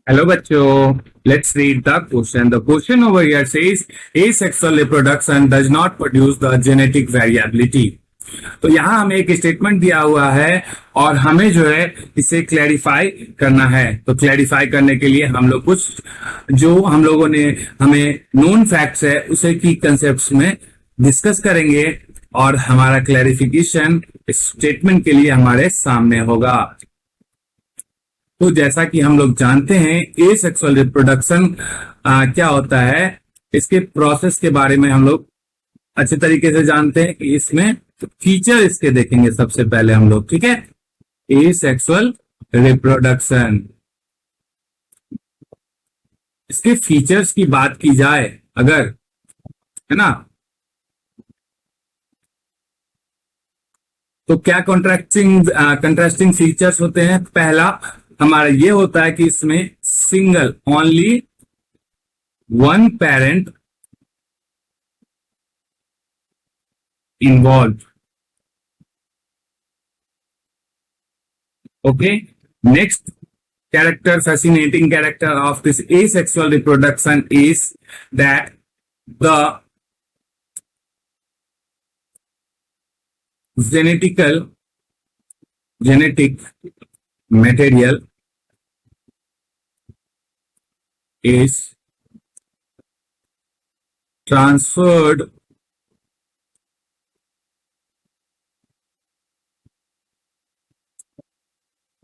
Hello बच्चों, let's read the question. The question over here says asexual reproduction does not produce the genetic variability. तो यहाँ हमें एक statement दिया हुआ है और हमें जो है इसे क्लैरिफाई करना है। तो क्लैरिफाई करने के लिए हम लोग कुछ जो हम लोगों ने हमें नोन फैक्ट्स है उसे की कंसेप्ट्स में डिस्कस करेंगे और हमारा क्लैरिफिकेशन स्टेटमेंट के लिए हमारे सामने होगा। तो जैसा कि हम लोग जानते हैं एसेक्सुअल रिप्रोडक्शन क्या होता है, इसके प्रोसेस के बारे में हम लोग अच्छे तरीके से जानते हैं कि इसमें फीचर इसके देखेंगे सबसे पहले हम लोग। ठीक है, एसेक्सुअल रिप्रोडक्शन, इसके फीचर्स की बात की जाए अगर, है ना, तो क्या कंट्रास्टिंग फीचर्स होते हैं। पहला हमारा ये होता है कि इसमें single only one parent involve. Okay, next character, fascinating character of this asexual reproduction is that the genetic material is transferred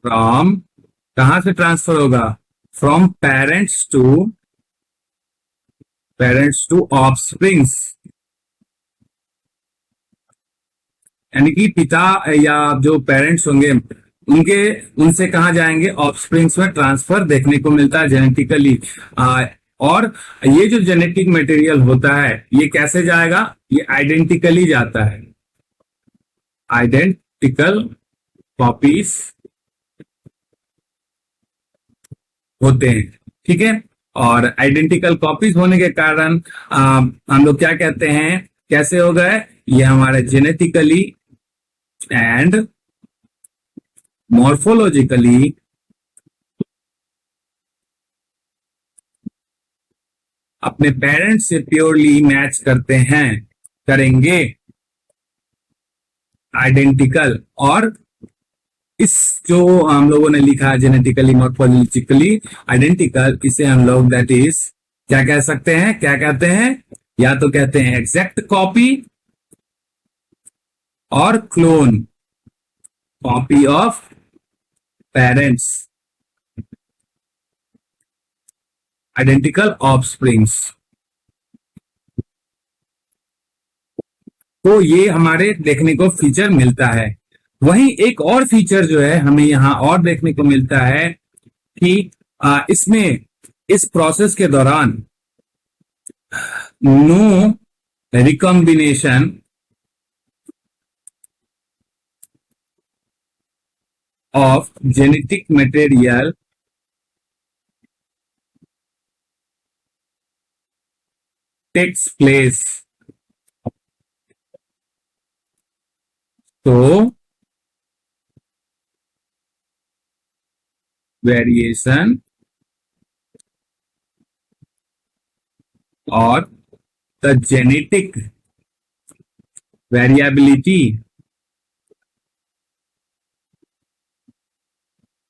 from, कहां से ट्रांसफर होगा, फ्रॉम पेरेंट्स टू ऑफस्प्रिंग्स, यानी कि पिता या जो पेरेंट्स होंगे उनसे कहा जाएंगे ऑफस्प्रिंग्स में ट्रांसफर देखने को मिलता है जेनेटिकली। और ये जो जेनेटिक मटेरियल होता है ये कैसे जाएगा, ये आइडेंटिकली जाता है, आइडेंटिकल कॉपीज होते हैं। ठीक है, और आइडेंटिकल कॉपीज होने के कारण हम लोग क्या कहते हैं, कैसे हो गए, ये हमारे जेनेटिकली एंड मॉर्फोलॉजिकली अपने पेरेंट्स से प्योरली मैच करते हैं, करेंगे आइडेंटिकल। और इस जो हम लोगों ने लिखा है जेनेटिकली मॉर्फोलॉजिकली आइडेंटिकल, इसे हम लोग दैट इज क्या कह सकते हैं, क्या कहते हैं, या तो कहते हैं एग्जैक्ट कॉपी और clone, copy of parents, identical offsprings. तो ये हमारे देखने को फीचर मिलता है। वहीं एक और फीचर जो है हमें यहां और देखने को मिलता है कि इसमें इस प्रोसेस के दौरान no recombination of genetic material takes place. So variation or the genetic variability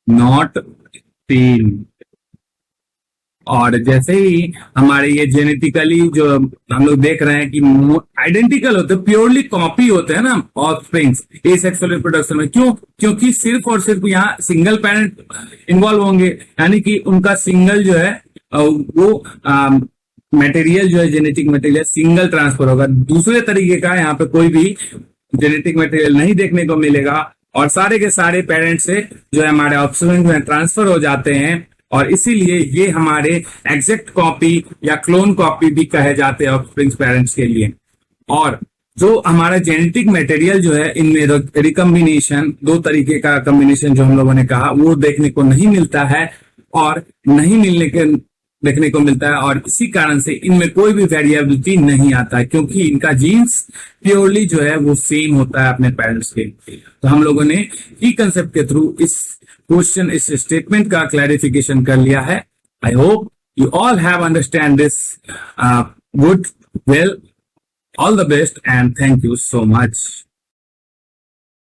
not seen. और जैसे ही हमारे ये जेनेटिकली जो हम लोग देख रहे हैं कि आइडेंटिकल होते, प्योरली कॉपी होते हैं ना ऑफस्प्रिंग्स एसेक्सुअल रिप्रोडक्शन में, क्यों, क्योंकि सिर्फ और सिर्फ यहाँ सिंगल पेरेंट इन्वॉल्व होंगे, यानी कि उनका सिंगल जो है वो मटेरियल जो है जेनेटिक मटेरियल सिंगल ट्रांसफर होगा, दूसरे तरीके का यहाँ पे कोई भी जेनेटिक मटेरियल नहीं देखने को मिलेगा और सारे के सारे पेरेंट्स से जो है हमारे ऑफस्प्रिंग में ट्रांसफर हो जाते हैं। और इसीलिए ये हमारे एग्जैक्ट कॉपी या क्लोन कॉपी भी कहे जाते हैं ऑफस्प्रिंग पेरेंट्स के लिए। और जो हमारा जेनेटिक मटेरियल जो है इनमें रिकम्बिनेशन, दो तरीके का कम्बिनेशन जो हम लोगों ने कहा वो देखने को नहीं मिलता है और नहीं मिलने के देखने को मिलता है, और इसी कारण से इनमें कोई भी वेरिएबिलिटी नहीं आता है क्योंकि इनका जीन्स प्योरली जो है वो सेम होता है अपने पेरेंट्स के। तो हम लोगों ने की कंसेप्ट के थ्रू इस क्वेश्चन, इस स्टेटमेंट का क्लैरिफिकेशन कर लिया है। I hope you all have understand this good, well. All the best and thank you so much.